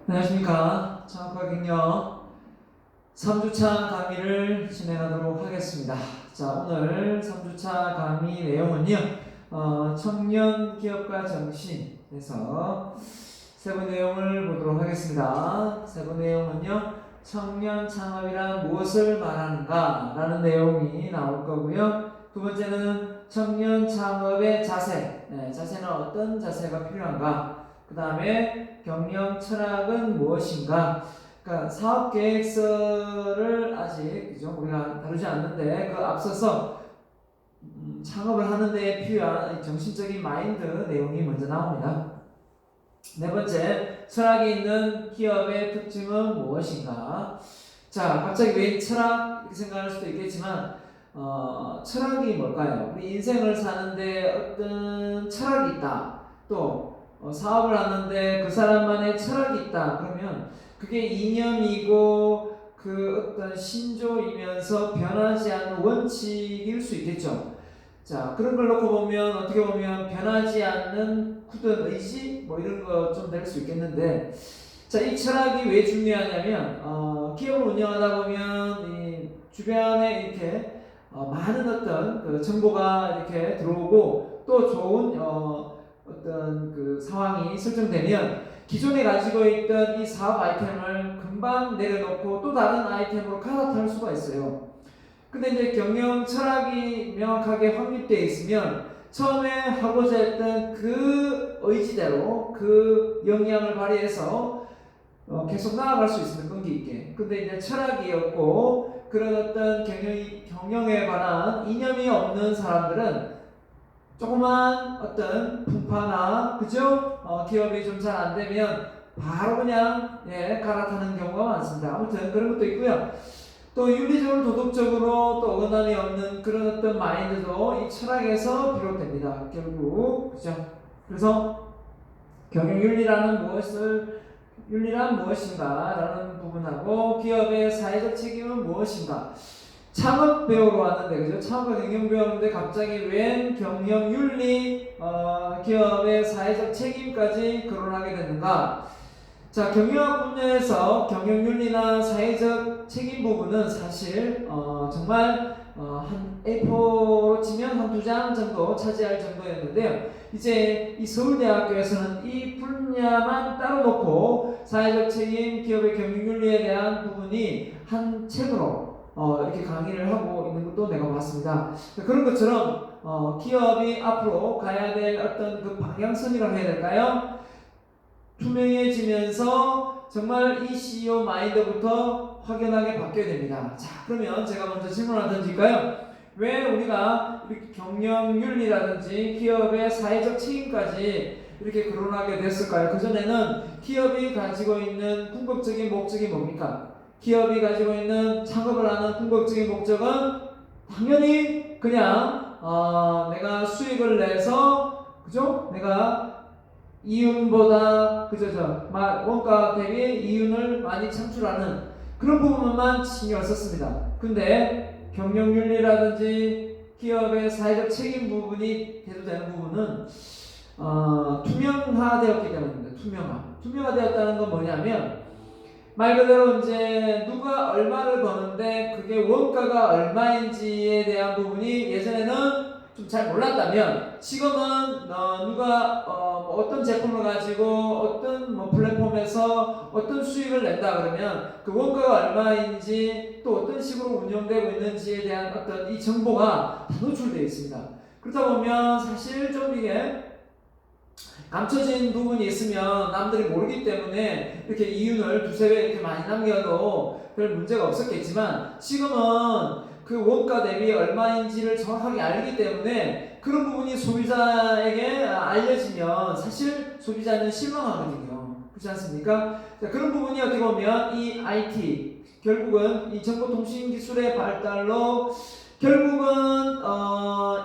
안녕하십니까. 창업과 경영 3주차 강의를 진행하도록 하겠습니다. 자, 오늘 3주차 강의 내용은요, 청년 기업가 정신에서 세부 내용을 보도록 하겠습니다. 세부 내용은요, 청년 창업이란 무엇을 말하는가 라는 내용이 나올 거고요. 두 번째는 청년 창업의 자세, 자세는 어떤 자세가 필요한가. 그 다음에 경영 철학은 무엇인가. 그러니까 사업 계획서를 아직 그죠? 우리가 다루지 않는데 그 앞서서 창업을 하는 데 필요한 정신적인 마인드 내용이 먼저 나옵니다. 네 번째, 철학이 있는 기업의 특징은 무엇인가? 자, 갑자기 왜 철학 이렇게 생각할 수도 있겠지만 철학이 뭘까요? 우리 인생을 사는데 어떤 철학이 있다. 또 사업을 하는데 그 사람만의 철학이 있다. 그러면 그게 이념이고 그 어떤 신조이면서 변하지 않는 원칙일 수 있겠죠. 자, 그런 걸 놓고 보면 어떻게 보면 변하지 않는 굳은 의지 뭐 이런 거 좀 될 수 있겠는데, 자, 이 철학이 왜 중요하냐면 기업을 운영하다 보면 이 주변에 이렇게 많은 어떤 그 정보가 이렇게 들어오고 또 좋은 어떤 그 상황이 설정되면 기존에 가지고 있던 이 사업 아이템을 금방 내려놓고 또 다른 아이템으로 갈아탈 수가 있어요. 근데 이제 경영 철학이 명확하게 확립되어 있으면 처음에 하고자 했던 그 의지대로 그 역량을 발휘해서 계속 나아갈 수 있으면 끈기 있게. 근데 이제 철학이 없고 그런 어떤 경영에 관한 이념이 없는 사람들은 조그만 어떤 풍파나 그죠? 기업이 좀 잘 안 되면 바로 그냥 갈아타는 경우가 많습니다. 아무튼 그런 것도 있고요. 또 윤리적으로 도덕적으로 또 어긋남이 없는 그런 어떤 마인드도 이 철학에서 비롯됩니다. 결국 그죠? 그래서 경영윤리란 무엇인가라는 부분하고 기업의 사회적 책임은 무엇인가. 창업 배우러 왔는데 그죠? 창업과 경영 배우는데 갑자기 웬 경영윤리 기업의 사회적 책임까지 거론하게 됐는가? 자, 경영학 분야에서 경영윤리나 사회적 책임 부분은 사실 정말 한 A4로 치면 한 2장 정도 차지할 정도였는데요. 이제 이 서울대학교에서는 이 분야만 따로 놓고 사회적 책임, 기업의 경영윤리에 대한 부분이 한 책으로 이렇게 강의를 하고 있는 것도 내가 봤습니다. 그런 것처럼 기업이 앞으로 가야 될 어떤 그 방향성이라고 해야 될까요? 투명해지면서 정말 이 CEO 마인드부터 확연하게 바뀌어야 됩니다. 자, 그러면 제가 먼저 질문 하나 던질까요? 왜 우리가 이렇게 경영윤리라든지 기업의 사회적 책임까지 이렇게 거론하게 됐을까요? 그전에는 기업이 가지고 있는 궁극적인 목적이 뭡니까? 기업이 가지고 있는 창업을 하는 궁극적인 목적은 당연히 그냥 내가 수익을 내서 그죠? 내가 이윤보다 그저 원가 대비 이윤을 많이 창출하는 그런 부분만 신경을 썼습니다. 근데 경영윤리라든지 기업의 사회적 책임 부분이 대두되는 부분은 투명화되었기 때문입니다. 투명화되었다는 건 뭐냐면 말 그대로 이제 누가 얼마를 버는데 그게 원가가 얼마인지에 대한 부분이 예전에는 좀 잘 몰랐다면 지금은 누가 어떤 제품을 가지고 어떤 플랫폼에서 어떤 수익을 낸다 그러면 그 원가가 얼마인지 또 어떤 식으로 운영되고 있는지에 대한 어떤 이 정보가 다 노출되어 있습니다. 그러다 보면 사실 좀 이게 감춰진 부분이 있으면 남들이 모르기 때문에 이렇게 이윤을 두세 배 이렇게 많이 남겨도 별 문제가 없었겠지만 지금은 그 원가 대비 얼마인지를 정확하게 알기 때문에 그런 부분이 소비자에게 알려지면 사실 소비자는 실망하거든요. 그렇지 않습니까? 자, 그런 부분이 어떻게 보면 이 IT 결국은 이 정보통신기술의 발달로 결국은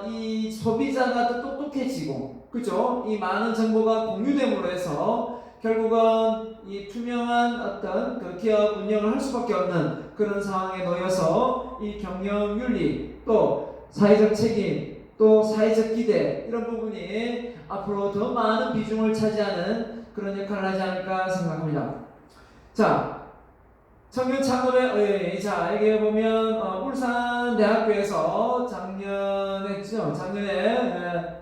이 소비자가 더 똑똑해지고 그죠? 이 많은 정보가 공유됨으로 해서 결국은 이 투명한 어떤 그 기업 운영을 할 수밖에 없는 그런 상황에 놓여서 이 경영윤리 또 사회적 책임 또 사회적 기대 이런 부분이 앞으로 더 많은 비중을 차지하는 그런 역할을 하지 않을까 생각합니다. 자, 청년 창업의 자, 여기 보면 울산대학교에서 작년에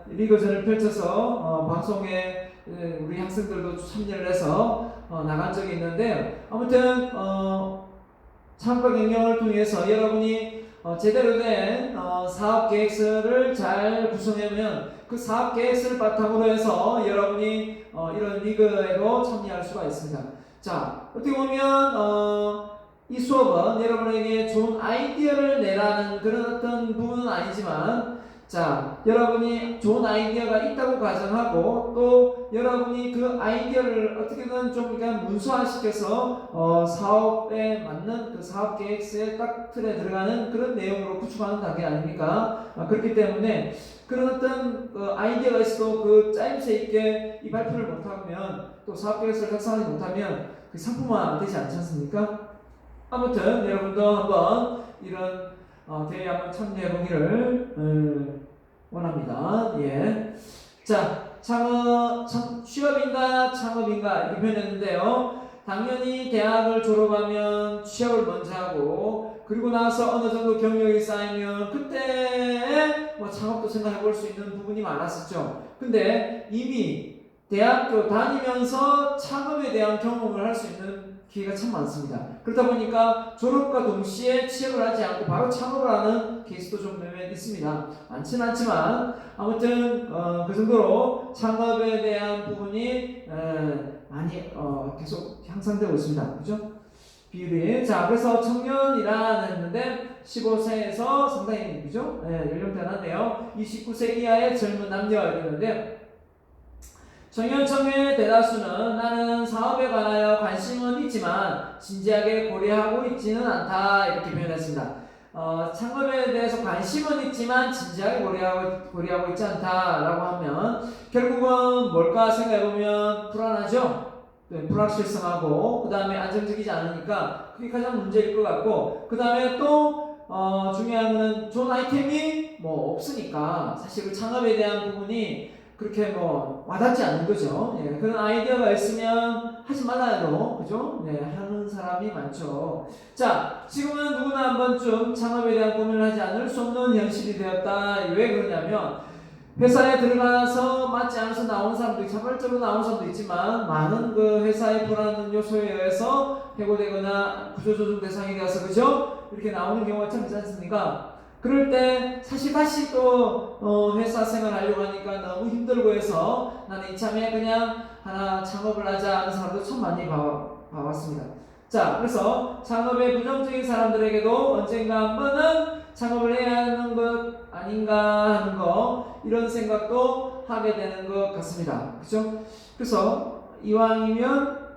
리그전을 펼쳐서 방송에 우리 학생들도 참여를 해서 나간 적이 있는데, 아무튼 창업과 경영을 통해서 여러분이 제대로 된 사업 계획서를 잘 구성하면 그 사업 계획서를 바탕으로 해서 여러분이 이런 리그에도 참여할 수가 있습니다. 자, 어떻게 보면 이 수업은 여러분에게 좋은 아이디어를 내라는 그런 어떤 부분은 아니지만, 자, 여러분이 좋은 아이디어가 있다고 가정하고 또 여러분이 그 아이디어를 어떻게든 좀 그냥 문서화시켜서 사업에 맞는 그 사업 계획서의 딱 틀에 들어가는 그런 내용으로 구축하는 단계 아닙니까? 그렇기 때문에 그런 어떤 아이디어가 있어도 그 짜임새 있게 이 발표를 못하면 또 사업 계획서를 작성하지 못하면 그 상품화 되지 않지 않습니까? 아무튼 여러분도 한번 이런 대회에 한번 참여해 보기를 원합니다. 예. 자, 취업인가 창업인가 이렇게 표현했는데요. 당연히 대학을 졸업하면 취업을 먼저 하고, 그리고 나서 어느 정도 경력이 쌓이면 그때 뭐 창업도 생각해 볼 수 있는 부분이 많았었죠. 근데 이미 대학교 다니면서 창업에 대한 경험을 할 수 있는 기회가 참 많습니다. 그러다 보니까 졸업과 동시에 취업을 하지 않고 바로 창업을 하는 케이스도 좀 몇몇 있습니다. 많지는 않지만 아무튼 그 정도로 창업에 대한 부분이 많이 계속 향상되고 있습니다. 그죠? 비율이. 자, 그래서 청년이라 했는데 15세에서 상당히 그죠? 연령대가 낮네요. 29세 이하의 젊은 남녀 이랬는데, 청년 청년의 대다수는 나는 사업에 관하여 관심은 있지만 진지하게 고려하고 있지는 않다 이렇게 표현했습니다. 창업에 대해서 관심은 있지만 진지하게 고려하고 있지 않다라고 하면 결국은 뭘까 생각해보면 불안하죠. 불확실성하고 그 다음에 안정적이지 않으니까 그게 가장 문제일 것 같고, 그 다음에 또 중요한 거는 좋은 아이템이 뭐 없으니까 사실 그 창업에 대한 부분이 그렇게 뭐 와닿지 않는 거죠. 예, 그런 아이디어가 있으면 하지 말라 해도 그죠? 네, 하는 사람이 많죠. 자, 지금은 누구나 한 번쯤 창업에 대한 고민을 하지 않을 수 없는 현실이 되었다. 왜 그러냐면 회사에 들어가서 맞지 않아서 나온 사람도 있고 자발적으로 나온 사람도 있지만, 많은 그 회사의 불안한 요소에 의해서 해고되거나 구조조정 대상이 되어서 그죠? 이렇게 나오는 경우가 참 있지 않습니까? 그럴 때 사실 다시 또 회사 생활 하려고 하니까 너무 힘들고 해서 나는 이참에 그냥 하나 창업을 하자 하는 사람도 참 많이 봐왔습니다. 자, 그래서 창업에 부정적인 사람들에게도 언젠가 한 번은 창업을 해야 하는 것 아닌가 하는 거, 이런 생각도 하게 되는 것 같습니다. 그죠? 그래서 이왕이면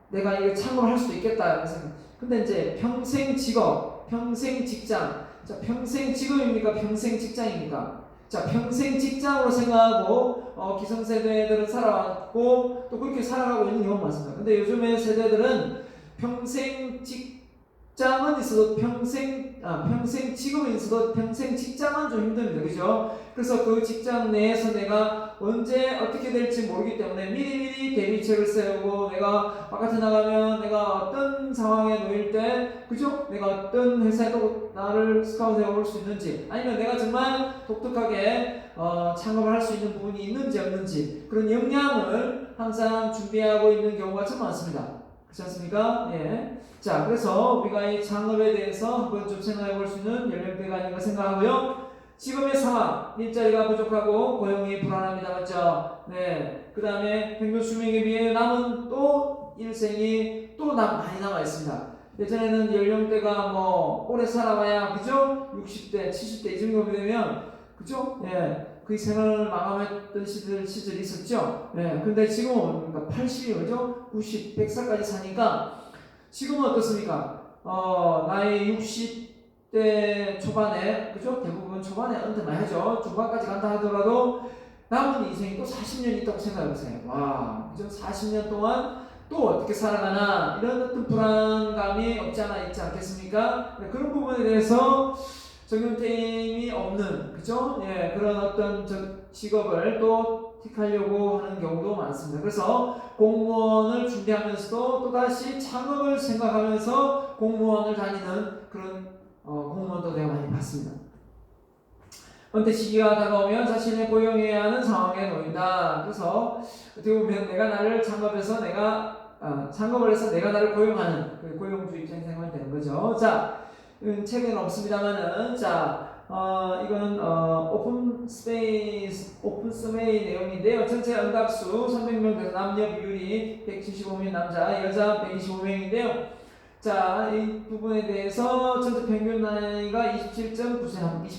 내가 이거 창업을 할 수도 있겠다 생각. 근데 이제 평생 직업, 평생 직장. 자, 평생 직업입니까? 평생 직장입니까? 자, 평생 직장으로 생각하고 기성세대들은 살아왔고 또 그렇게 살아가고 있는 경우가 많습니다. 근데 요즘의 세대들은 평생 직장은 있어도 평생 직업은 있어도 평생 직장은 좀 힘듭니다. 그죠? 그래서 그 직장 내에서 내가 언제 어떻게 될지 모르기 때문에 미리미리 대비책을 세우고, 내가 바깥에 나가면 내가 어떤 상황에 놓일 때 그죠? 내가 어떤 회사에도 나를 스카우트해 볼 수 있는지, 아니면 내가 정말 독특하게 창업을 할 수 있는 부분이 있는지 없는지, 그런 역량을 항상 준비하고 있는 경우가 참 많습니다. 그렇지 않습니까? 예. 자, 그래서 우리가 이 창업에 대해서 한번 좀 생각해 볼 수 있는 연령대가 아닌가 생각하고요. 지금의 상황, 일자리가 부족하고 고용이 불안합니다. 맞죠? 네. 그 다음에 평균 수명에 비해 남은 또 일생이 또 많이 남아 있습니다. 예전에는 연령대가 뭐 오래 살아봐야 그죠? 60대, 70대 이 정도 되면 그죠? 예. 그 생활을 마감했던 시절이 있었죠. 예. 근데 지금은 그러니까 80이 그죠? 90, 100살까지 사니까 지금은 어떻습니까? 나이 60대 초반에 그죠? 대부분 초반에 은퇴 많이 하죠. 중반까지 간다 하더라도 남은 인생이 또 40년 있다고 생각해보세요. 와, 그죠? 40년 동안 또 어떻게 살아가나, 이런 어떤 불안감이 없지 않아 있지 않겠습니까? 그런 부분에 대해서 적용템이 없는, 그죠? 예, 그런 어떤 직업을 또 택하려고 하는 경우도 많습니다. 그래서 공무원을 준비하면서도 또다시 창업을 생각하면서 공무원을 다니는 그런 공무원도 내가 많이 봤습니다. 은퇴 시기가 다가오면 자신을 고용해야 하는 상황에 놓인다. 그래서 어떻게 보면 내가 나를 창업해서 창업을 해서 내가 나를 고용하는 그 고용주의적인 생활이 되는 거죠. 자, 책은 없습니다만은 이건 오픈 스페이 내용인데요. 전체 응답수 300명, 남녀 비율이 175명 남자, 여자 125명인데요. 자, 이 부분에 대해서 전체 평균 나이가 27.9세,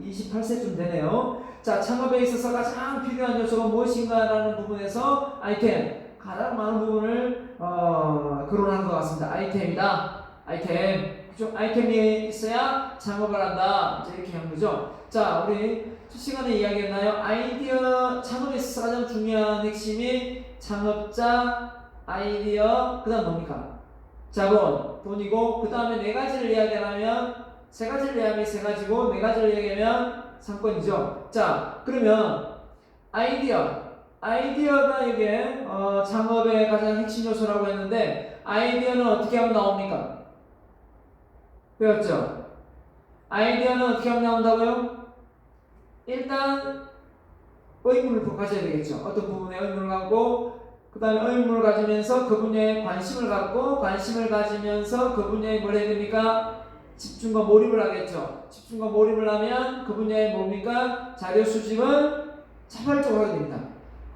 28세쯤 되네요. 자, 창업에 있어서 가장 필요한 요소가 무엇인가라는 부분에서 아이템, 가장 많은 부분을 거론한 것 같습니다. 아이템이다. 아이템. 그죠? 아이템이 있어야 창업을 한다. 이제 이렇게 한 거죠. 자, 우리 첫 시간에 이야기했나요? 아이디어, 창업에 있어서 가장 중요한 핵심이 창업자, 아이디어, 그 다음 뭡니까? 자본, 돈이고, 그 다음에 네 가지를 이야기하면, 세 가지를 이야기하면 세 가지고, 네 가지를 이야기하면 상권이죠. 자, 그러면 아이디어가 이게 창업의 가장 핵심 요소라고 했는데, 아이디어는 어떻게 하면 나옵니까? 배웠죠? 아이디어는 어떻게 하면 나온다고요? 일단 의문을 가져야 되겠죠. 어떤 부분에 의문을 갖고, 그 다음에 의문을 가지면서 그 분야에 관심을 갖고, 관심을 가지면서 그 분야에 뭘 해야 됩니까? 집중과 몰입을 하겠죠. 집중과 몰입을 하면 그 분야에 뭡니까? 자료 수집을 자발적으로 하게 됩니다.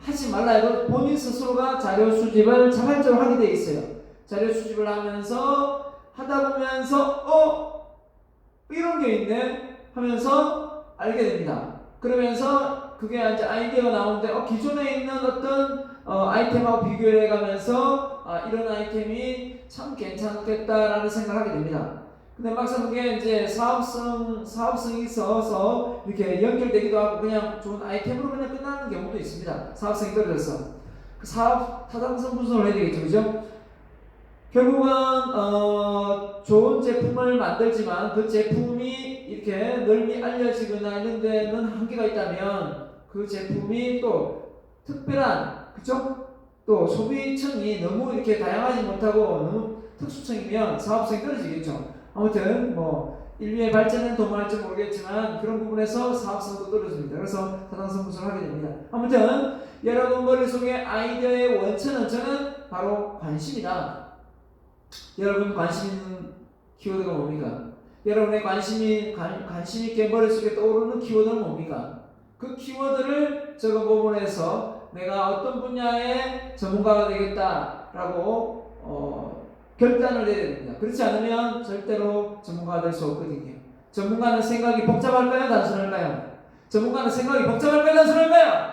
하지 말라 해도 본인 스스로가 자료 수집을 자발적으로 하게 돼 있어요. 자료 수집을 하면서 하다 보면서 이런 게 있네 하면서 알게 됩니다. 그러면서 그게 이제 아이디어가 나오는데 기존에 있는 어떤 아이템하고 비교해 가면서 이런 아이템이 참 괜찮겠다라는 생각을 하게 됩니다. 근데 막상 그게 이제 사업성이 있어서 이렇게 연결되기도 하고 그냥 좋은 아이템으로 그냥 끝나는 경우도 있습니다. 사업성이 떨어져서 그 사업 타당성 분석을 해야 되겠죠, 그죠? 결국은 좋은 제품을 만들지만 그 제품이 이렇게 널리 알려지거나 이런 데는 한계가 있다면 그 제품이 또 특별한, 그죠? 또 소비층이 너무 이렇게 다양하지 못하고 너무 특수층이면 사업성이 떨어지겠죠. 아무튼 인류의 발전은 도모할지 모르겠지만 그런 부분에서 사업성도 떨어집니다. 그래서 타당성 분석을 하게 됩니다. 아무튼 여러분 머릿속에 아이디어의 원천은 바로 관심이다. 여러분 관심 있는 키워드가 뭡니까? 여러분의 관심 있게 머릿속에 떠오르는 키워드는 뭡니까? 그 키워드를 적어 부분에서 내가 어떤 분야의 전문가가 되겠다라고 결단을 내야 됩니다. 그렇지 않으면 절대로 전문가가 될 수 없거든요. 전문가는 생각이 복잡할까요? 단순할까요? 전문가는 생각이 복잡할까요? 단순할까요?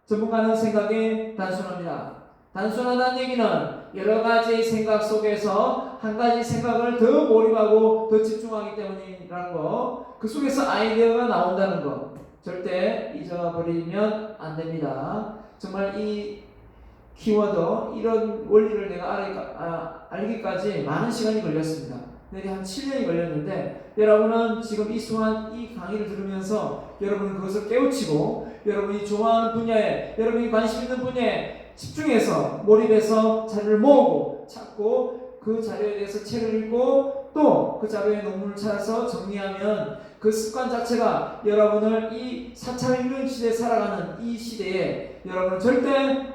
전문가는 생각이 단순합니다. 단순하다는 얘기는 여러 가지 생각 속에서 한 가지 생각을 더 몰입하고 더 집중하기 때문이라는 거, 그 속에서 아이디어가 나온다는 거 절대 잊어버리면 안 됩니다. 정말 이 키워드, 이런 원리를 내가 알기까지 많은 시간이 걸렸습니다. 내게 한 7년이 걸렸는데 여러분은 지금 이 순간 이 강의를 들으면서 여러분은 그것을 깨우치고 여러분이 좋아하는 분야에, 여러분이 관심 있는 분야에 집중해서 몰입해서 자료를 모으고 찾고 그 자료에 대해서 책을 읽고 또 그 자료의 논문을 찾아서 정리하면 그 습관 자체가 여러분을 이 4차 혁명 시대에 살아가는 이 시대에 여러분은 절대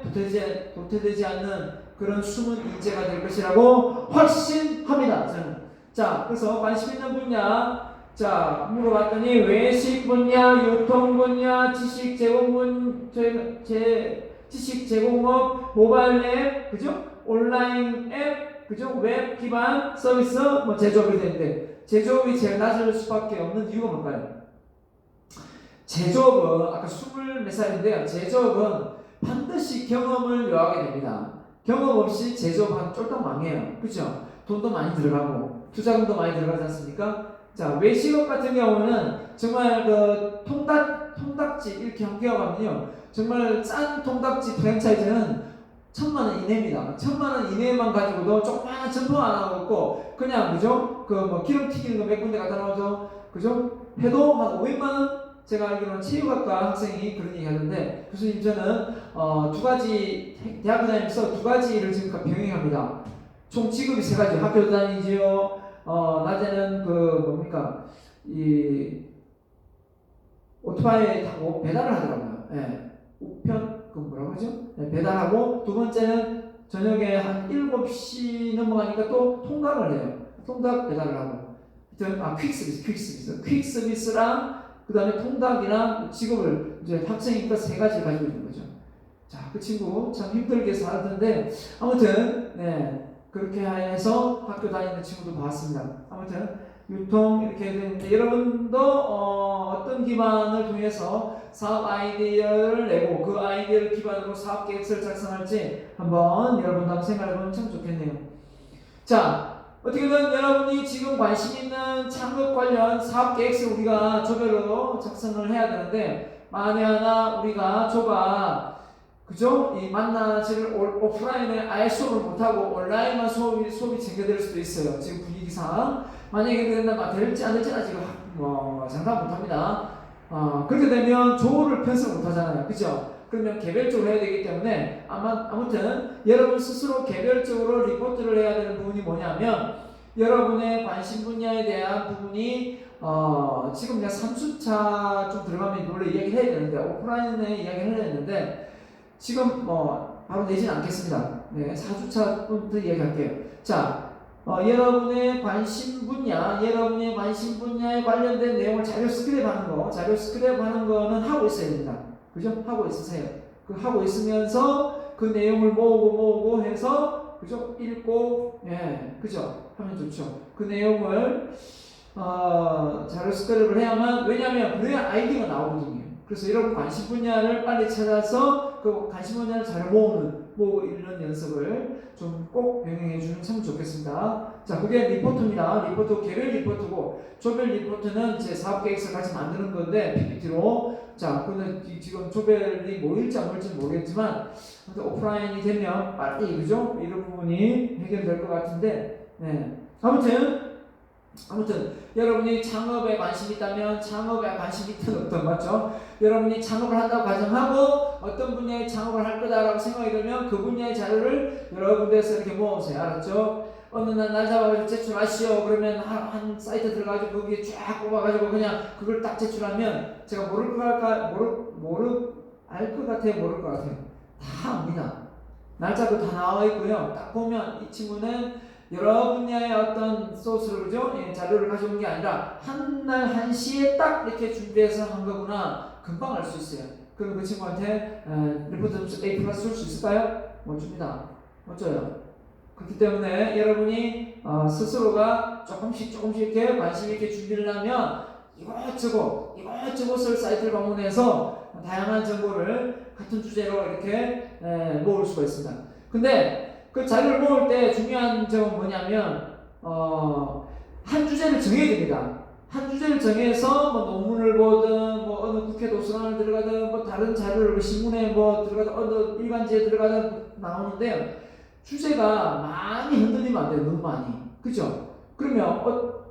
도태되지 않는 그런 숨은 인재가 될 것이라고 확신합니다. 저는. 자, 그래서 관심 있는 분야, 자, 물어봤더니 외식 분야, 유통 분야, 지식 제공업, 모바일 앱, 그죠? 온라인 앱, 그죠? 웹 기반 서비스, 제조업이 되는데 제조업이 제일 낮을 수밖에 없는 이유가 뭘까요? 제조업은 아까 20몇 살인데요. 제조업은 반드시 경험을 요하게 됩니다. 경험 없이 제조업은 쫄딱 망해요. 그죠? 돈도 많이 들어가고 투자금도 많이 들어가지 않습니까? 자, 외식업 같은 경우는 정말 그 통닭집 이렇게 한 기업하면요, 정말 싼 통닭집 프랜차이즈는 1,000만원 이내입니다. 1,000만원 이내만 가지고도 조그마한 점포 하나 없고 그냥 그죠? 기름 튀기는 거 몇 군데 갖다 놓아서 그죠? 해도 한 500만 원? 제가 알기로는 체육학과 학생이 그런 얘기 하는데, 교수님 저는 두 가지, 대학교 다니면서 두 가지를 지금 병행합니다. 총 직업이 세 가지, 학교도 다니지요. 낮에는 뭡니까, 이 오토바이 타고 배달을 하더라고요. 예. 우편, 뭐라고 하죠? 네, 배달하고, 두 번째는 저녁에 한 7시 넘어가니까 또 통닭을 해요. 통닭 배달을 하고. 퀵서비스랑 그 다음에 통닭이랑 직업을 이제 학생이니까 세 가지 가지고 있는 거죠. 자, 그 친구 참 힘들게 살던데, 아무튼, 네, 그렇게 해서 학교 다니는 친구도 봤습니다. 아무튼, 유통 이렇게 되는데, 여러분도 어떤 기반을 통해서 사업 아이디어를 내고 그 아이디어를 기반으로 사업 계획서를 작성할지 한번 여러분도 한번 생각해보면 참 좋겠네요. 자, 어떻게든 여러분이 지금 관심 있는 창업 관련 사업 계획서 우리가 조별로 작성을 해야 되는데, 만에 하나 우리가 그죠? 이 만나지를 오프라인에 아예 수업을 못하고 온라인만 수업이 전개될 수도 있어요. 지금 분위기상. 만약에 된다면 될지 안 될지는 아직 장담 못합니다. 그렇게 되면 조를 편성을 못하잖아요. 그죠? 그러면 개별적으로 해야 되기 때문에 아무튼 여러분 스스로 개별적으로 리포트를 해야 되는 부분이 뭐냐면, 여러분의 관심 분야에 대한 부분이 지금 내가 3주차 좀 들어가면 원래 이야기를 해야 되는데, 오프라인에 이야기를 해야 되는데 지금 바로 내지는 않겠습니다. 네, 4주차부터 이야기할게요. 자, 여러분의 관심 분야에 관련된 내용을 자료 스크랩하는 거는 하고 있어야 됩니다. 그죠? 하고 있으세요. 하고 있으면서 그 내용을 모으고 해서, 그죠? 읽고, 예, 그죠? 하면 좋죠. 그 내용을, 자료 스크랩을 해야만, 왜냐면, 그래야 아이디어가 나오거든요. 그래서 여러분 관심 분야를 빨리 찾아서 그 관심 분야를 잘 모으고 읽는 연습을 좀 꼭 병행해 주면 참 좋겠습니다. 자, 그게 리포트입니다. 리포트 개별 리포트고, 조별 리포트는 제 사업 계획서 같이 만드는 건데 PPT로. 자, 근데 지금 조별이 모일지 안 모일지 모르겠지만 오프라인이 되면 빨리, 그죠? 이런 부분이 해결될 것 같은데, 네. 아무튼 여러분이 창업에 관심이 있다면 창업에 관심이 있든 어떤, 맞죠? 여러분이 창업을 한다고 가정하고 어떤 분야의 창업을 할 거다라고 생각이 들면 그 분야의 자료를 여러 군데에서 이렇게 모으세요. 알았죠? 어느 날 잡아가지고 제출하시오. 그러면 한 사이트 들어가지고 거기에 쫙 뽑아가지고 그냥 그걸 딱 제출하면, 제가 모를 것 같아요. 다 압니다. 날짜도 다 나와 있고요. 딱 보면 이 친구는 여러 분야의 어떤 소스를, 그죠? 자료를 가져온 게 아니라 한 날 1시에 딱 이렇게 준비해서 한 거구나. 금방 알 수 있어요. 그럼 그 친구한테 리포트 점수 A+ 줄 수 있을까요? 못 줍니다. 못 줘요. 그렇기 때문에 여러분이 스스로가 조금씩 이렇게 관심 있게 준비를 하면 이것저것을 사이트를 방문해서 다양한 정보를 같은 주제로 이렇게 모을 수가 있습니다. 근데 그 자료를 모을 때 중요한 점은 뭐냐면, 한 주제를 정해야 됩니다. 한 주제를 정해서 논문을 보든 어느 국회 도서관을 들어가든 다른 자료를 신문에 들어가든 어느 일간지에 들어가든 나오는데요. 주제가 많이 흔들리면 안 돼요. 너무 많이. 그죠? 그러면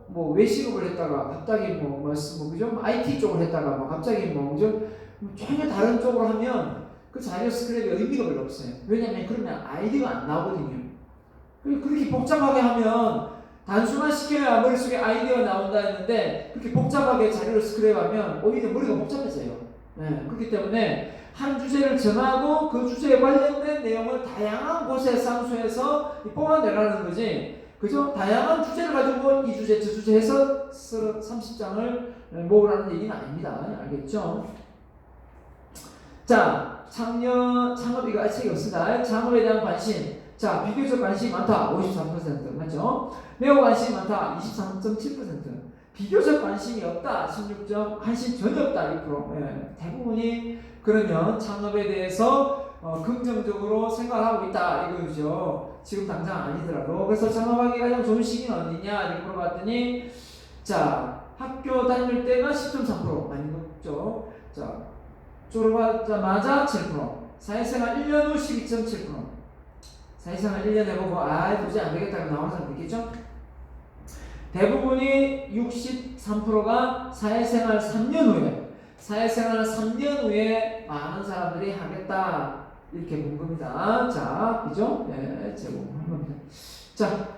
외식업을 했다가 갑자기 그죠? IT 쪽을 했다가 갑자기 그죠? 전혀 다른 쪽으로 하면 그 자료 스크랩이 의미가 별로 없어요. 왜냐면 그러면 아이디어가 안 나오거든요. 그렇게 복잡하게 하면 단순화시켜야 머릿속에 아이디어가 나온다 했는데, 그렇게 복잡하게 자료를 스크랩하면 오히려 머리가 복잡해져요. 네, 그렇기 때문에 한 주제를 정하고 그 주제에 관련된 내용을 다양한 곳에 상수해서 뽑아내라는 거지, 그죠? 다양한 주제를 가지고 이 주제 저 주제 해서 30장을 모으라는 얘기는 아닙니다. 알겠죠? 자, 창업 이거 책이 없습니다. 창업에 대한 관심. 자, 비교적 관심이 많다. 53%. 맞죠? 매우 관심이 많다. 23.7%. 비교적 관심이 없다. 16점. 관심 전혀 없다. 2%. 예, 대부분이 그러면 창업에 대해서 긍정적으로 생각하고 있다. 이거죠. 지금 당장 아니더라도. 그래서 창업하기 가장 좋은 시기는 어디냐? 이렇게 물어봤더니, 자, 학교 다닐 때가 10.3%. 많이 높죠. 자, 졸업하자마자 7%, 사회생활 1년 후 12.7%. 사회생활 1년 해보고 도저히 안되겠다고 나오는 사람 있겠죠? 대부분이 63%가 사회생활 3년 후에 많은 사람들이 하겠다 이렇게 본 겁니다. 자, 그죠? 네, 제공한 겁니다. 자,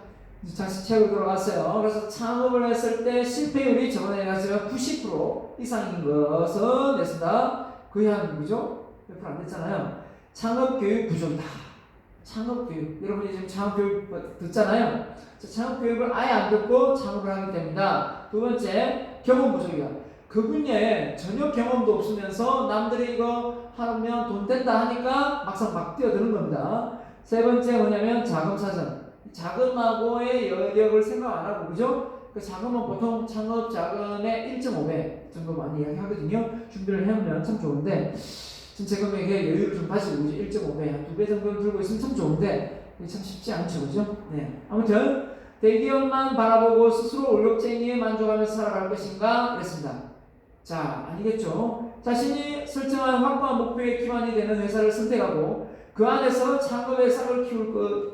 다시 책으로 돌아갔어요. 그래서 창업을 했을 때 실패율이 저번에 제가 90% 이상인 것은 냈습니다. 거의 한 그죠? 몇 프로 안 됐잖아요. 창업 교육 부족이다. 창업 교육. 여러분이 지금 창업 교육 듣잖아요. 창업 교육을 아예 안 듣고 창업을 하기 때문이다. 두 번째, 경험 부족이다. 그 분야에 전혀 경험도 없으면서 남들이 이거 하면 돈 된다 하니까 막상 막 뛰어드는 겁니다. 세 번째 뭐냐면 자금 사정. 자금하고의 여력을 생각 안 하고, 그죠? 그 자금은 보통 창업 자금의 1.5배 정도 많이 이야기하거든요. 준비를 해오면 참 좋은데, 전체 금액의 여유를 좀 가지고 1.5배, 한 2배 정도를 들고 있으면 참 좋은데, 이게 참 쉽지 않죠, 그죠? 네. 아무튼, 대기업만 바라보고 스스로 월급쟁이에 만족하면서 살아갈 것인가? 그랬습니다. 자, 아니겠죠. 자신이 설정한 확고한 목표에 기반이 되는 회사를 선택하고, 그 안에서 창업의 싹을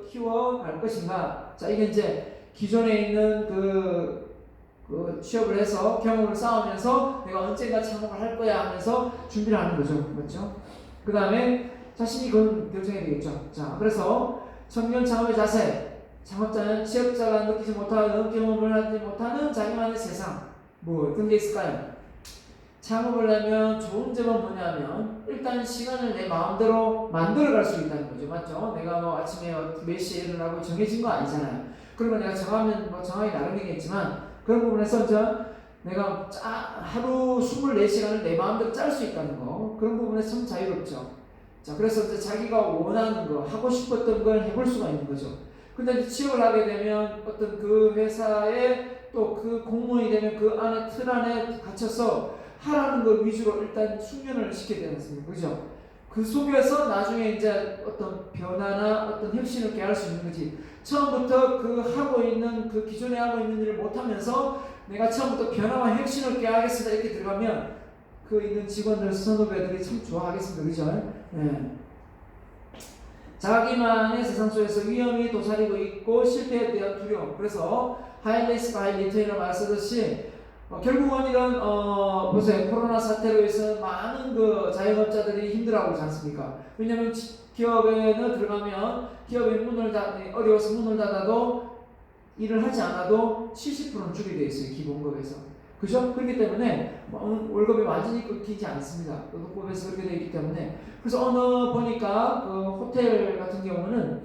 키워갈 것인가? 자, 이게 이제 기존에 있는 그 취업을 해서 경험을 쌓으면서 내가 언젠가 창업을 할 거야 하면서 준비를 하는 거죠. 맞죠? 그 다음에 자신이 그건 결정해야 되겠죠. 자, 그래서 청년 창업의 자세. 창업자는 취업자가 느끼지 못하는 경험을 하지 못하는 자기만의 세상. 뭐 어떤 게 있을까요? 창업을 하면 좋은 점은 뭐냐면 일단 시간을 내 마음대로 만들어갈 수 있다는 거죠. 맞죠? 내가 뭐 아침에 몇 시에 일어나고 정해진 거 아니잖아요. 그러면 내가 정하면 뭐 정하기 나름이겠지만 그런 부분에서 내가 하루 24시간을 내 마음대로 짤 수 있다는 거, 그런 부분에서 참 자유롭죠. 자, 그래서 이제 자기가 원하는 거, 하고 싶었던 걸 해볼 수가 있는 거죠. 근데 이제 취업을 하게 되면 어떤 그 회사에 또 그 공무원이 되면 그 안에 틀 안에 갇혀서 하라는 걸 위주로 일단 숙련을 시켜야 되지 않습니까? 그죠? 그 속에서 나중에 이제 어떤 변화나 어떤 혁신을 깨할 수 있는 거지. 처음부터 그 기존에 하고 있는 일을 못하면서 내가 처음부터 변화와 혁신을 깨야겠습니다 이렇게 들어가면 그 있는 직원들, 선후배들이 참 좋아하겠습니다. 그죠? 네. 자기만의 세상 속에서 위험이 도사리고 있고 실패에 대한 두려움. 그래서 하이 리스크 하이 리턴이라는 말 쓰듯이 결국은 이런 보세요. 코로나 사태로 해서 많은 그 자영업자들이 힘들어하고 있지 않습니까? 왜냐하면 기업에는 들어가면 기업이 어려워서 문을 닫아도 일을 하지 않아도 70%는 주게 돼 있어요. 기본급에서. 그죠? 그렇기 때문에 월급이 완전히 끊기지 않습니다. 노동법에서 그렇게 되어 있기 때문에. 그래서 보니까 그 호텔 같은 경우는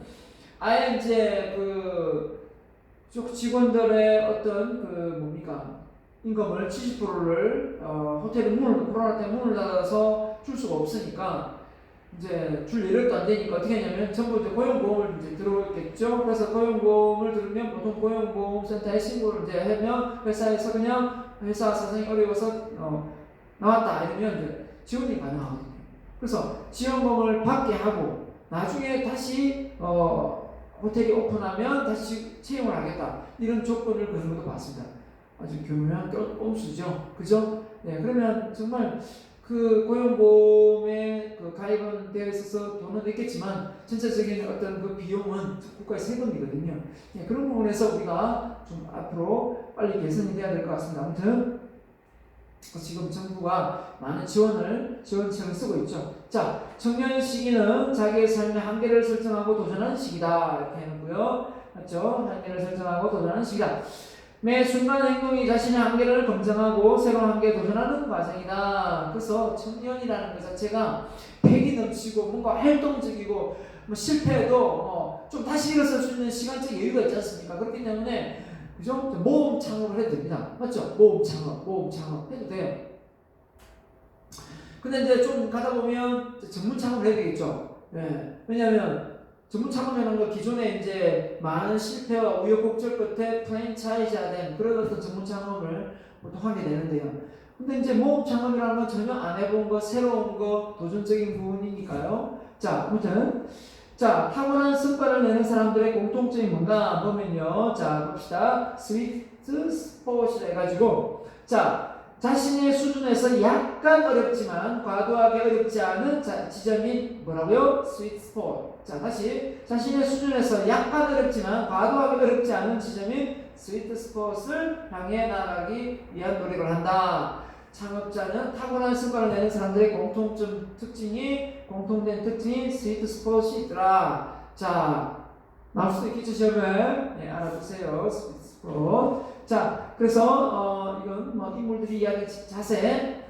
아예 이제 그 직원들의 어떤 임금을 70%를 호텔이 코로나 때문에 문을 닫아서 줄 수가 없으니까 이제 줄 여력도 안 되니까 어떻게 하냐면 전부 이제 고용보험을 이제 들어오겠죠. 그래서 고용보험을 들으면 보통 고용보험센터에 신고를 이제 하면 회사에서 그냥 회사 사정이 어려워서 나왔다 이러면 이제 지원이 가능하거든요. 그래서 지원금을 받게 하고 나중에 다시 호텔이 오픈하면 다시 채용을 하겠다 이런 조건을 거는 것도 봤습니다. 아주 교묘한 꼼수죠. 그죠? 네, 그러면 정말 그 고용보험에 그 가입은 되어 있어서 돈은 냈겠지만 전체적인 어떤 그 비용은 국가의 세금이거든요. 네, 그런 부분에서 우리가 좀 앞으로 빨리 개선이 돼야 될 것 같습니다. 아무튼 지금 정부가 많은 지원책을 쓰고 있죠. 자, 청년 시기는 자기의 삶의 한계를 설정하고 도전하는 시기다 이렇게 해놓고요. 맞죠? 한계를 설정하고 도전하는 시기다. 매 순간 행동이 자신의 한계를 검증하고 새로운 한계에 도전하는 과정이다. 그래서 청년이라는 것 자체가 패기 넘치고 뭔가 활동적이고 뭐 실패해도 좀 다시 일어설 수 있는 시간적 여유가 있지 않습니까? 그렇기 때문에 그죠? 모험 창업을 해도 됩니다. 맞죠? 모험 창업 해도 돼요. 근데 이제 좀 가다 보면 전문 창업을 해야 되겠죠. 네. 왜냐하면 전문 창업이라는 거 기존에 이제 많은 실패와 우여곡절 끝에 프랜차이즈화된 그런 어떤 전문 창업을 보통 하게 되는데요. 근데 이제 모험 창업이라는 건 전혀 안 해본 거, 새로운 거, 도전적인 부분이니까요. 자, 아무튼 타고난 성과를 내는 사람들의 공통점이 뭔가 보면요. 자, 봅시다. 스위트 스포츠라 해가지고 자신의 수준에서 약간 어렵지만 과도하게 어렵지 않은 지점이 뭐라고요? 스위트 스포트. 자, 다시 자신의 수준에서 약간 어렵지만 과도하게 어렵지 않은 지점이 스위트 스폿을 향해 나아가기 위한 노력을 한다. 창업자는 타고난 성과를 내는 사람들의 공통된 특징이 스위트 스폿이 있더라. 자, 나올 수도 있겠죠, 시험에. 네, 알아두세요. 스위트 스폿. 자, 그래서 이건 뭐 인물들이 이야기 자세.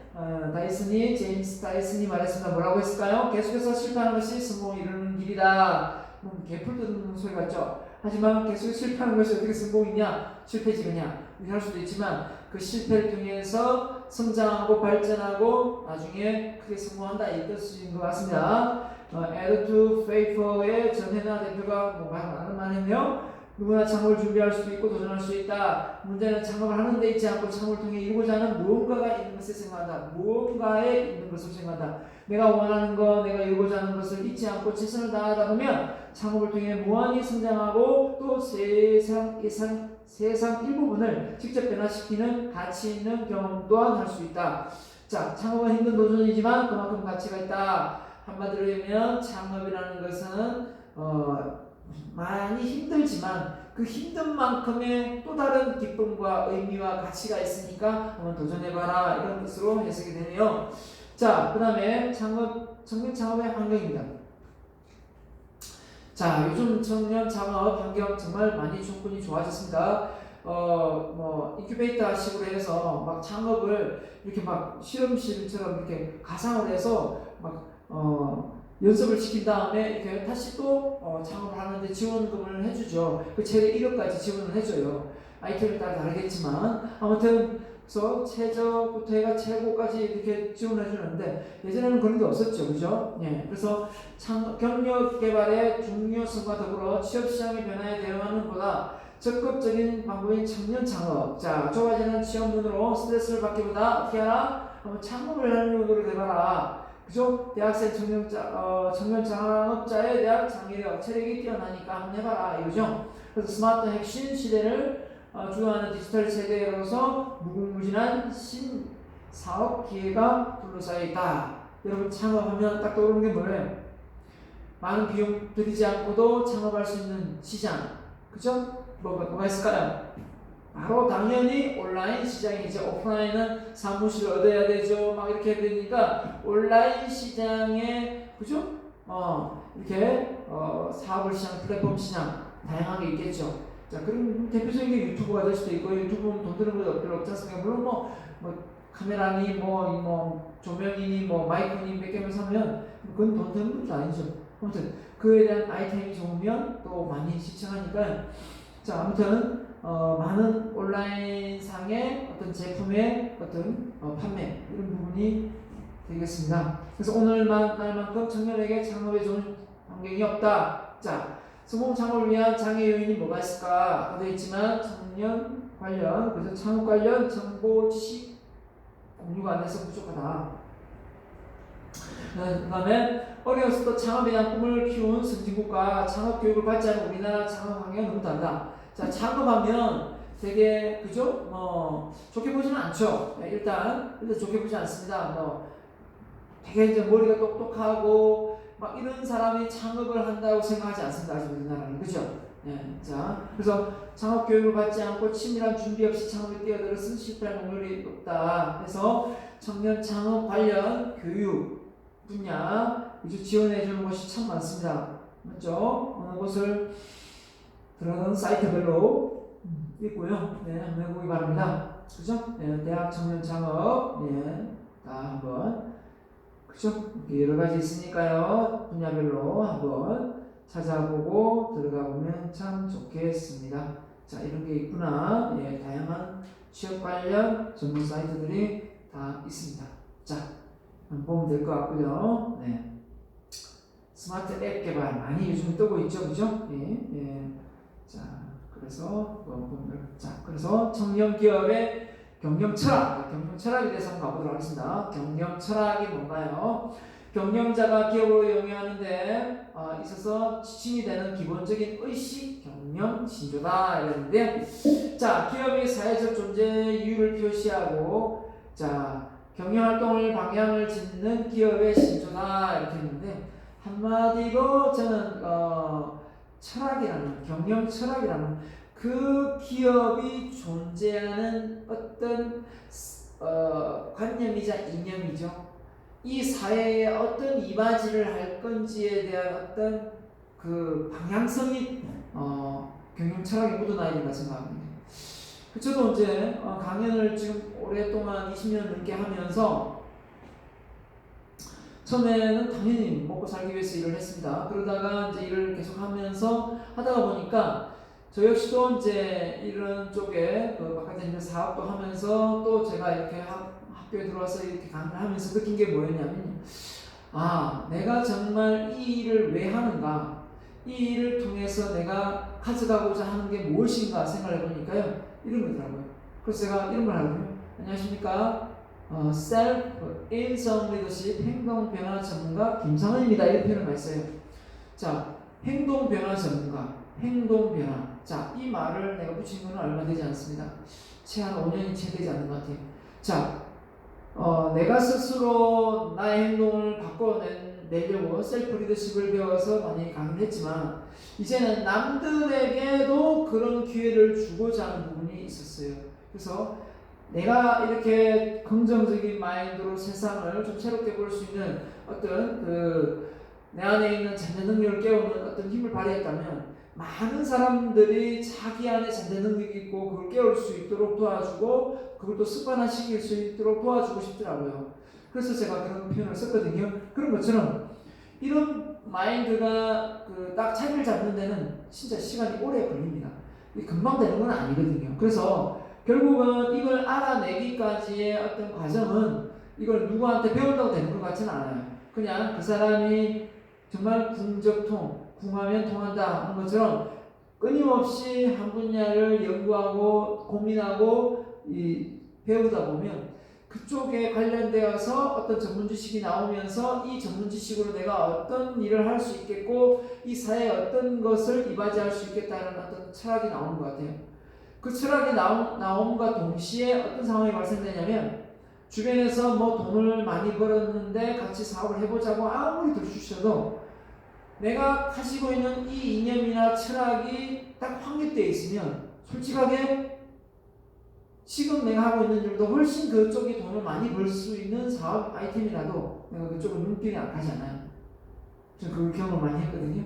제임스 다이슨이 말했습니다. 뭐라고 했을까요? 계속해서 실패하는 것이 성공을 이루는 길이다. 개풀 듣는 소리 같죠? 하지만 계속 실패하는 것이 어떻게 성공이냐? 실패지 그냥. 이렇게 할 수도 있지만 그 실패를 통해서 성장하고 발전하고 나중에 크게 성공한다 이 뜻인 것 같습니다. 에드투 페이퍼의 전혜나 대표가 뭐 많은 말했네요. 누구나 창업을 준비할 수도 있고 도전할 수 있다. 문제는 창업을 하는 데 있지 않고 창업을 통해 이루고자 하는 무언가가 있는 것을 생각한다. 무언가에 있는 것을 생각한다. 내가 원하는 것, 내가 이루고자 하는 것을 잊지 않고 최선을 다하다 보면 창업을 통해 무한히 성장하고 또 세상 일부분을 직접 변화시키는 가치 있는 경험 또한 할 수 있다. 자, 창업은 힘든 도전이지만 그만큼 가치가 있다. 한마디로 얘기하면 창업이라는 것은 많이 힘들지만 그 힘든 만큼의 또 다른 기쁨과 의미와 가치가 있으니까 한번 도전해봐라 이런 뜻으로 해석이 되네요. 자, 그 다음에 청년 창업의 환경입니다. 자, 요즘 청년 창업 환경 정말 많이 조건이 좋아졌습니다. 인큐베이터 식으로 해서 막 창업을 이렇게 막 실험실처럼 이렇게 가상을 해서 연습을 시킨 다음에 이렇게 다시 또 창업을 하는데 지원금을 해주죠. 그 최대 1억까지 지원을 해줘요. 아이템에 따라 다르겠지만 아무튼 그래서 최저부터 해가 최고까지 이렇게 지원해 주는데 예전에는 그런 게 없었죠, 그죠? 예, 그래서 경력 개발의 중요성과 더불어 취업 시장의 변화에 대응하는 보다 적극적인 방법인 청년 창업. 자, 좁아지는 취업 문으로 스트레스를 받기보다 어떻게 하라? 한번 창업을 하는 노력을 해봐라. 그죠? 대학생 청년 창업자에 대한 장애력, 체력이 뛰어나니까 한번 해봐라 이거죠. 그래서 스마트 핵심 시대를 주도하는 디지털 세계로서 무궁무진한 신사업 기회가 둘러싸여 있다. 여러분 창업하면 딱 떠오르는 게 뭐예요? 많은 비용 들이지 않고도 창업할 수 있는 시장, 그죠? 뭐가 있을까요? 바로 당연히 온라인 시장이죠. 오프라인은 사무실을 얻어야 되죠. 막 이렇게 되니까 온라인 시장에 그죠? 이렇게 사업을 시장, 플랫폼 시장 다양하게 있겠죠. 자, 그럼 대표적인 게 유튜브가 될 수도 있고 유튜브는 돈 드는 거 별로 없지 않습니까? 물론 뭐 카메라니 조명이니 마이크니 몇 개만 사면 그건 돈 드는 것도 아니죠. 아무튼 그에 대한 아이템이 좋으면 또 많이 시청하니까 자, 아무튼 많은 온라인 상의 어떤 제품의 어떤 판매 이런 부분이 되겠습니다. 그래서 오늘날만큼 청년에게 창업에 좋은 환경이 없다. 자, 성공 창업을 위한 장애 요인이 뭐가 있을까? 아까도 했지만 청년 관련 그래서 창업 관련 정보 지식 공유가 안 돼서 부족하다. 그 다음에 어려서 또 창업에 대한 꿈을 키운 선진국과 창업 교육을 받지 않은 우리나라 창업 환경은 너무 다르다. 자, 창업하면 되게 그죠? 좋게 보지는 않죠. 일단 좋게 보지 않습니다. 되게 이제 머리가 똑똑하고 막 이런 사람이 창업을 한다고 생각하지 않습니다. 아직 우리나라는 그죠? 예, 자, 그래서 창업 교육을 받지 않고 치밀한 준비 없이 창업에 뛰어들어서 실패할 확률이 높다. 그래서 청년 창업 관련 교육 분야 지원해 주는 곳이 참 많습니다. 맞죠? 어느 곳을 들어가는 사이트별로 있고요. 네, 한번 해보기 바랍니다. 그죠? 네, 대학 청년 창업, 네, 다 한번, 그죠? 여러 가지 있으니까요. 분야별로 한번 찾아보고 들어가 보면 참 좋겠습니다. 자, 이런 게 있구나. 예, 다양한 취업 관련 전문 사이트들이 다 있습니다. 자, 한번 보면 될 것 같고요. 네. 스마트 앱 개발 많이 요즘 뜨고 있죠, 그죠? 예, 예. 자, 그래서 청년 기업의 경영 철학에 대해서 한번 가보도록 하겠습니다. 경영 철학이 뭔가요? 경영자가 기업으로 영위하는 데 있어서 지침이 되는 기본적인 의식, 경영, 신조다 이랬는데, 자, 기업의 사회적 존재 이유를 표시하고, 자, 경영 활동을 방향을 짓는 기업의 신조다 이렇게 했는데, 한마디로 저는 경영 철학이라는 그 기업이 존재하는 어떤 관념이자 이념이죠. 이 사회에 어떤 이바지를 할 건지에 대한 어떤 그 방향성이 경영 철학에 묻어나야 된다 생각합니다. 저도 이제 강연을 지금 오랫동안 20년 넘게 하면서 처음에는 당연히 먹고 살기 위해서 일을 했습니다. 그러다가 이제 일을 계속 하면서 하다가 보니까 저 역시도 이제 이런 쪽에 바깥에 사업도 하면서 또 제가 이렇게 학교에 들어와서 이렇게 강의를 하면서 느낀 게 뭐였냐면, 내가 정말 이 일을 왜 하는가, 이 일을 통해서 내가 가져가고자 하는 게 무엇인가 생각해 보니까요, 이런 거더라고요. 그래서 제가 이런 걸 하거든요. 안녕하십니까, Self 인성 리더십 행동 변화 전문가 김상은입니다. 이런 표현을 많이 써요. 자, 행동 변화 전문가, 행동 변화. 자, 이 말을 내가 붙인 거는 얼마 되지 않습니다. 채 한 5년이 채 되지 않는 것 같아요. 자, 내가 스스로 나의 행동을 바꿔내려고 셀프 리더십을 배워서 많이 강의를 했지만, 이제는 남들에게도 그런 기회를 주고자 하는 부분이 있었어요. 그래서 내가 이렇게 긍정적인 마인드로 세상을 좀 새롭게 볼 수 있는 어떤 내 안에 있는 잠재 능력을 깨우는 어떤 힘을 발휘했다면, 많은 사람들이 자기 안에 잠재 능력이 있고 그걸 깨울 수 있도록 도와주고 그걸 또 습관화시킬 수 있도록 도와주고 싶더라고요. 그래서 제가 그런 표현을 썼거든요. 그런 것처럼 이런 마인드가 딱 자리를 잡는 데는 진짜 시간이 오래 걸립니다. 금방 되는 건 아니거든요. 그래서 결국은 이걸 알아내기까지의 어떤 과정은 이걸 누구한테 배운다고 되는 것 같지는 않아요. 그냥 그 사람이 정말 궁하면 통한다 하는 것처럼 끊임없이 한 분야를 연구하고 고민하고 배우다 보면 그쪽에 관련되어서 어떤 전문 지식이 나오면서 이 전문 지식으로 내가 어떤 일을 할 수 있겠고 이 사회에 어떤 것을 이바지할 수 있겠다는 어떤 철학이 나오는 것 같아요. 그 철학이 나옴과 동시에 어떤 상황이 발생되냐면, 주변에서 뭐 돈을 많이 벌었는데 같이 사업을 해보자고 아무리 들추셔도 내가 가지고 있는 이 이념이나 철학이 딱 확립되어 있으면 솔직하게 지금 내가 하고 있는 일도 훨씬 그쪽이 돈을 많이 벌 수 있는 사업 아이템이라도 내가 그쪽으로 눈길이 안 가지 않아요. 저는 그 경험을 많이 했거든요.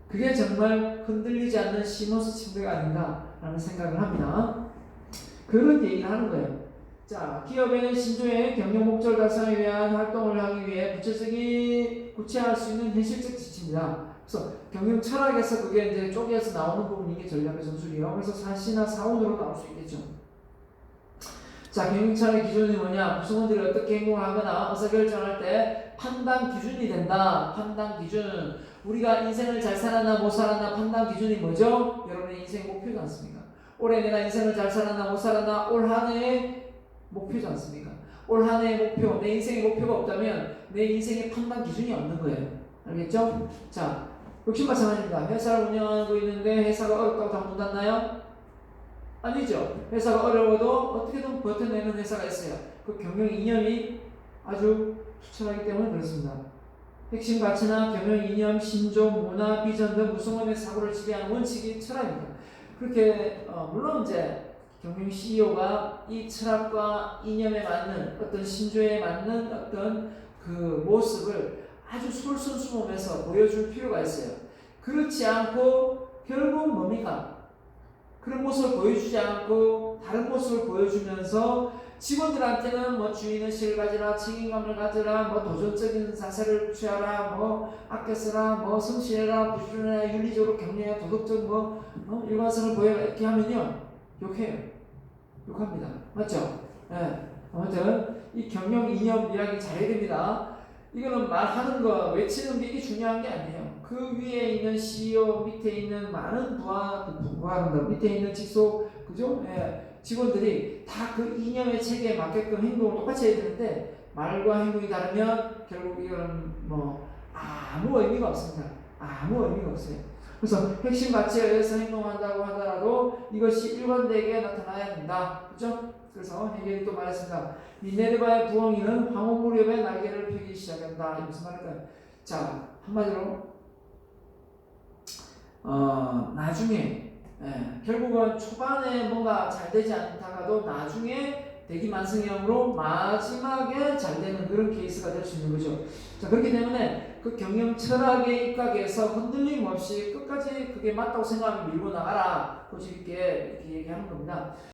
그게 정말 흔들리지 않는 시모스 침대가 아닌가라는 생각을 합니다. 그런 얘기를 하는 거예요. 자, 기업의 신조의 경영 목적 달성에 위한 활동을 하기 위해 구체화할 수 있는 현실적 지침입니다. 그래서 경영 철학에서 그게 이제 쪼개서 나오는 부분이 이게 전략의 전술이에요. 그래서 사시나 사원으로 나올 수 있겠죠. 자, 경영 철학의 기준이 뭐냐? 구성원들이 어떻게 행동을 하거나 의사결정할 때 판단 기준이 된다. 판단 기준. 우리가 인생을 잘 살았나 못 살았나 판단 기준이 뭐죠? 여러분의 인생 목표지 않습니까? 올해 내가 인생을 잘 살았나 못 살았나 올 한 해의 목표지 않습니까? 올 한 해의 목표, 내 인생의 목표가 없다면 내 인생의 판단 기준이 없는 거예요. 알겠죠? 자, 역시 마찬가지입니다. 회사를 운영하고 있는데 회사가 어렵다고 다 문 닫나요? 아니죠. 회사가 어려워도 어떻게든 버텨내는 회사가 있어요. 그 경영 이념이 아주 투철하기 때문에 그렇습니다. 핵심 가치나 경영 이념, 신조, 문화, 비전 등 구성원의 사고를 지배하는 원칙이 철학입니다. 그렇게 물론 이제 경영 CEO가 이 철학과 이념에 맞는 어떤 신조에 맞는 어떤 그 모습을 아주 솔선수범해서 보여줄 필요가 있어요. 그렇지 않고 결국 뭡니까? 그런 모습을 보여주지 않고 다른 모습을 보여주면서 직원들한테는 뭐 주인의식을 가지라, 책임감을 가지라, 뭐 도전적인 자세를 취하라, 뭐 아껴 쓰라, 뭐 성실해라, 부지런해라, 윤리적으로 격려해라, 도덕적 일관성을 보여라 이렇게 하면요 욕해요. 욕합니다. 맞죠? 네. 아무튼 이 경영 이념 이야기 잘해야 됩니다. 이거는 말하는 거, 외치는 게 이게 중요한 게 아니에요. 그 위에 있는 CEO, 밑에 있는 많은 밑에 있는 직속, 그죠? 예, 직원들이 다 그 이념의 체계에 맞게끔 행동을 똑같이 해야 되는데, 말과 행동이 다르면 결국 이거는 뭐 아무 의미가 없습니다. 아무 의미가 없어요. 그래서 핵심 가치에 의해서 행동한다고 하더라도 이것이 일관되게 나타나야 된다. 그죠? 그래서 해겔이 또 말했습니다. 미네르바의 부엉이는 황혼 무렵에 날개를 펴기 시작한다. 이게 무슨 말일까요? 자, 한마디로 나중에 결국은 초반에 뭔가 잘 되지 않다가도 나중에 대기만성형으로 마지막에 잘 되는 그런 케이스가 될 수 있는 거죠. 자, 그렇기 때문에 그 경영 철학에 입각해서 흔들림 없이 끝까지 그게 맞다고 생각하면 밀고 나가라. 고집 있게 이렇게 얘기하는 겁니다.